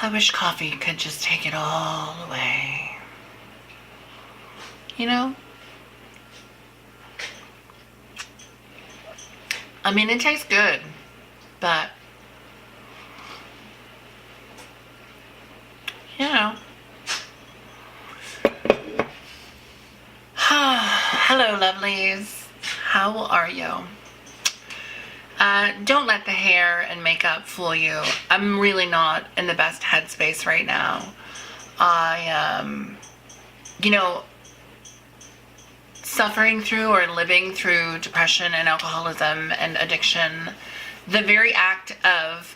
I wish coffee could just take it all away. You know? I mean, it tastes good, but, you know. Hello, lovelies. How are you? Don't let the hair and makeup fool you. I'm really not in the best headspace right now. Suffering through or living through depression and alcoholism and addiction, the very act of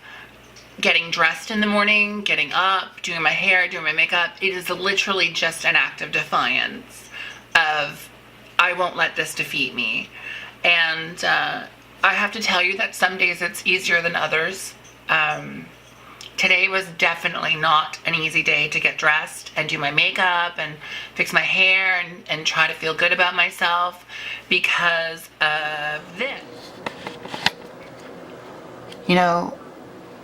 getting dressed in the morning, getting up, doing my hair, doing my makeup, it is literally just an act of defiance of, I won't let this defeat me. And I have to tell you that some days it's easier than others. Today was definitely not an easy day to get dressed and do my makeup and fix my hair and try to feel good about myself because of this. You know,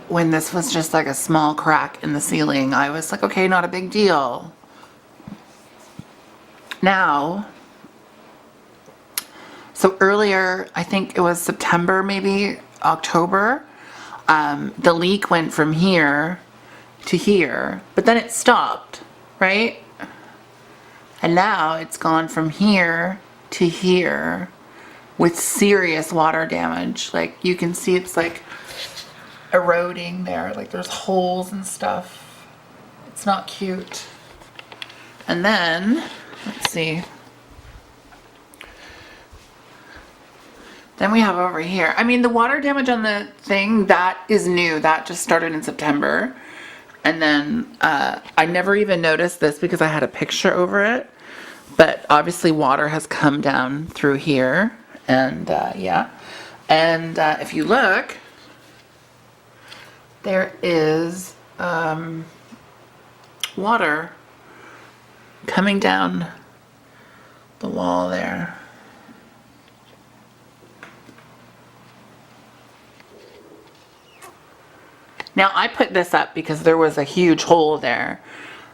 when this was just like a small crack in the ceiling, I was like, okay, not a big deal. Now, so earlier, I think it was September, maybe October, the leak went from here to here, but then it stopped, right? And now it's gone from here to here with serious water damage. Like you can see it's like eroding there, like there's holes and stuff. It's not cute. And then, let's see. Then we have over here, I mean, the water damage on the thing, that is new. That just started in September. And then I never even noticed this because I had a picture over it. But obviously water has come down through here. And yeah. And if you look, there is water coming down the wall there. Now I put this up because there was a huge hole there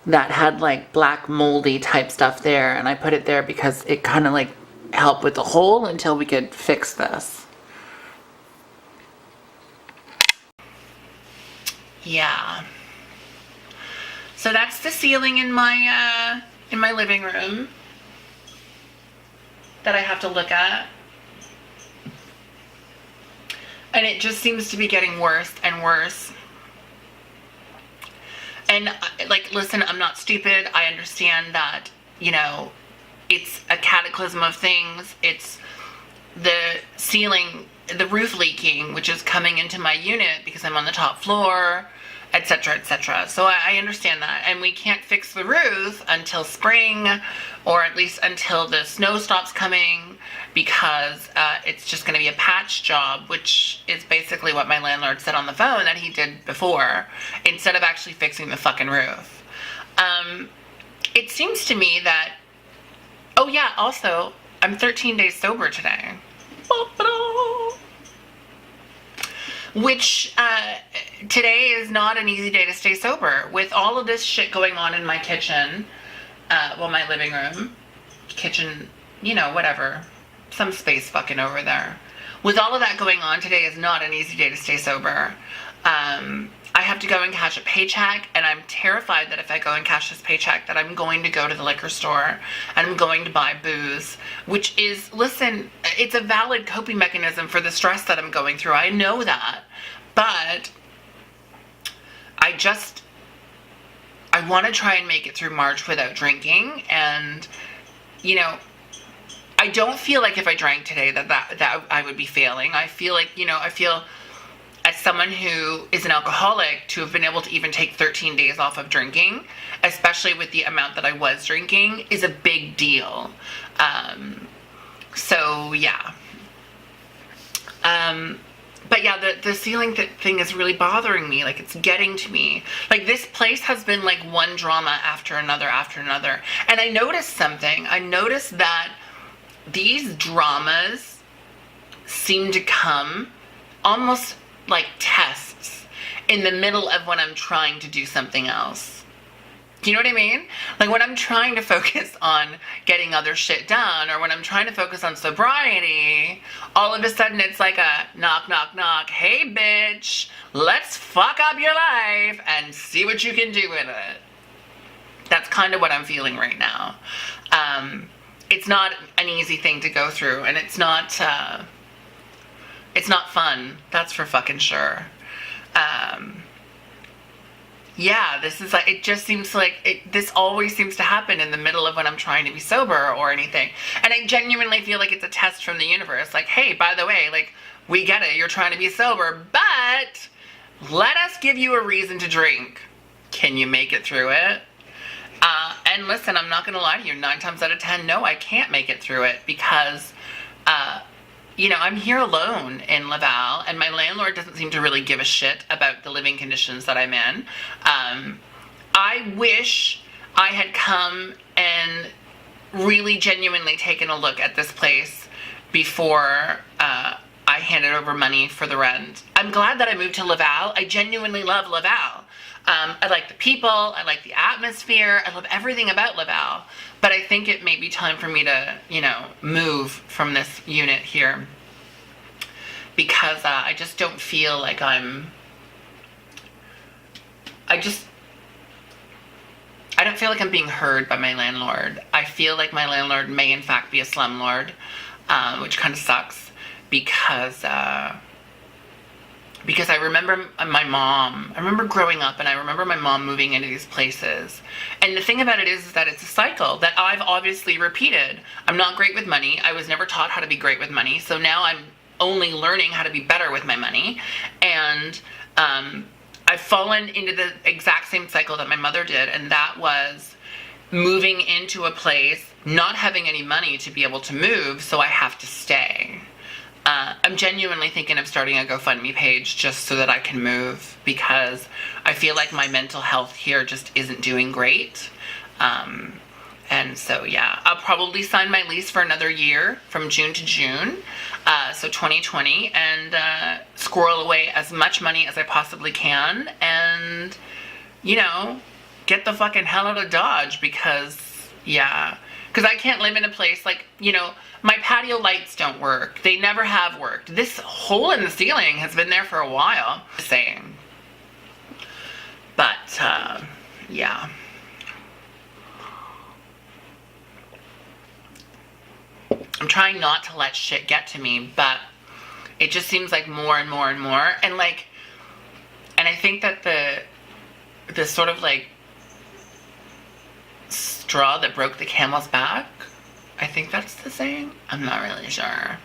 that had like black moldy type stuff there, and I put it there because it kind of like helped with the hole until we could fix this. Yeah. So that's the ceiling in my living room that I have to look at. And it just seems to be getting worse and worse. And like, listen, I'm not stupid. I understand that, you know, it's a cataclysm of things. It's the ceiling, the roof leaking, which is coming into my unit because I'm on the top floor, etc., etc. So I understand that. And we can't fix the roof until spring, or at least until the snow stops coming, because it's just going to be a patch job, which is basically what my landlord said on the phone that he did before, instead of actually fixing the fucking roof. It seems to me that, oh yeah, also, I'm 13 days sober today. Which, today is not an easy day to stay sober. With all of this shit going on in my kitchen, well, my living room, kitchen, you know, whatever, some space fucking over there. With all of that going on, today is not an easy day to stay sober. I have to go and cash a paycheck, and I'm terrified that if I go and cash this paycheck that I'm going to go to the liquor store and I'm going to buy booze, which is, listen, it's a valid coping mechanism for the stress that I'm going through. I know that, but I want to try and make it through March without drinking. And, you know, I don't feel like if I drank today that I would be failing. I feel like, you know, as someone who is an alcoholic, to have been able to even take 13 days off of drinking, especially with the amount that I was drinking, is a big deal. So yeah. But yeah, the ceiling thing is really bothering me. Like, it's getting to me. Like, this place has been like one drama after another after another. And I noticed something. I noticed that these dramas seem to come almost like tests. in the middle of when I'm trying to do something else. Do you know what I mean? Like when I'm trying to focus on getting other shit done, or when I'm trying to focus on sobriety, all of a sudden it's like a knock, knock, knock. Hey, bitch, let's fuck up your life and see what you can do with it. That's kind of what I'm feeling right now. It's not an easy thing to go through, and it's not fun. That's for fucking sure. Yeah, this is like, it just seems like this always seems to happen in the middle of when I'm trying to be sober or anything. And I genuinely feel like it's a test from the universe. Like, hey, by the way, like, we get it. You're trying to be sober, but let us give you a reason to drink. Can you make it through it? And listen, I'm not going to lie to you. 9 times out of 10, no, I can't make it through it because, you know, I'm here alone in Laval, and my landlord doesn't seem to really give a shit about the living conditions that I'm in. I wish I had come and really genuinely taken a look at this place before I handed over money for the rent. I'm glad that I moved to Laval. I genuinely love Laval. I like the people, I like the atmosphere, I love everything about Laval, but I think it may be time for me to, you know, move from this unit here, because I just don't feel like I don't feel like I'm being heard by my landlord. I feel like my landlord may in fact be a slumlord, which kind of sucks, because I remember my mom. I remember growing up, and I remember my mom moving into these places. And the thing about it is that it's a cycle that I've obviously repeated. I'm not great with money. I was never taught how to be great with money. So now I'm only learning how to be better with my money. And I've fallen into the exact same cycle that my mother did. And that was moving into a place, not having any money to be able to move, so I have to stay. I'm genuinely thinking of starting a GoFundMe page just so that I can move, because I feel like my mental health here just isn't doing great. And so, yeah, I'll probably sign my lease for another year from June to June, so 2020, and squirrel away as much money as I possibly can and, you know, get the fucking hell out of Dodge, because, yeah, because I can't live in a place like, you know, my patio lights don't work. They never have worked. This hole in the ceiling has been there for a while. Just saying. But, yeah. I'm trying not to let shit get to me, but it just seems like more and more and more. And like, and I think that the sort of like straw that broke the camel's back, I think that's the saying, I'm not really sure,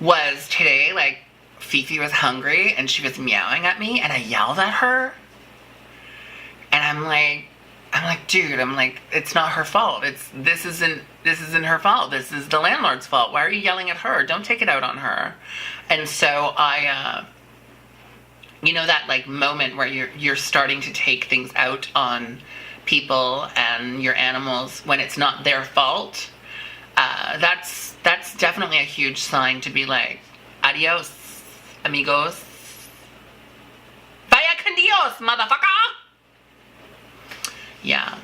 was today, like, Fifi was hungry and she was meowing at me, and I yelled at her, and I'm like, dude, it's not her fault. This isn't her fault. This is the landlord's fault. Why are you yelling at her? Don't take it out on her. And so I, you know, that like moment where you're starting to take things out on people and your animals when it's not their fault. That's definitely a huge sign to be like, adios, amigos. Vaya con Dios, motherfucker! Yeah.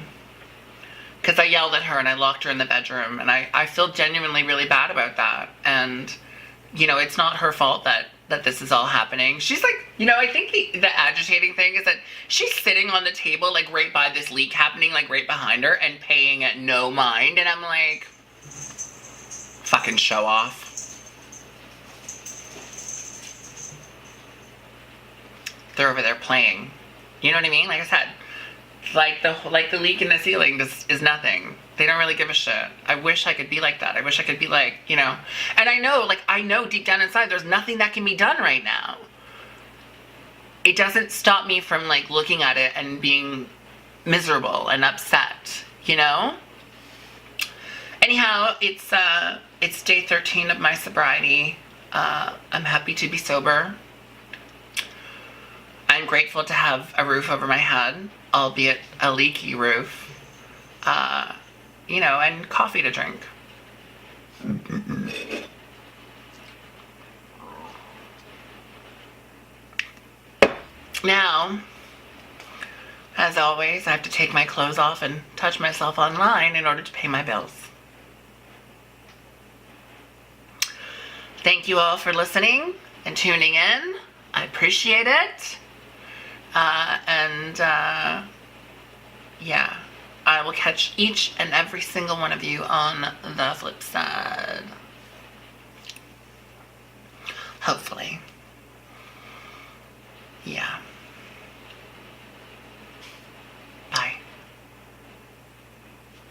Because I yelled at her and I locked her in the bedroom, and I feel genuinely really bad about that. And, you know, it's not her fault that this is all happening. She's like, you know, I think the agitating thing is that she's sitting on the table, like right by this leak happening, like right behind her, and paying it no mind. And I'm like, fucking show off. They're over there playing. You know what I mean? Like I said, like the leak in the ceiling is nothing. They don't really give a shit. I wish I could be like that. I wish I could be like, you know. And I know deep down inside there's nothing that can be done right now. It doesn't stop me from like looking at it and being miserable and upset, you know? Anyhow, it's day 13 of my sobriety. I'm happy to be sober. I'm grateful to have a roof over my head, albeit a leaky roof. You know, and coffee to drink. Now, as always, I have to take my clothes off and touch myself online in order to pay my bills. Thank you all for listening and tuning in. I appreciate it. Yeah, I will catch each and every single one of you on the flip side. Hopefully. Yeah.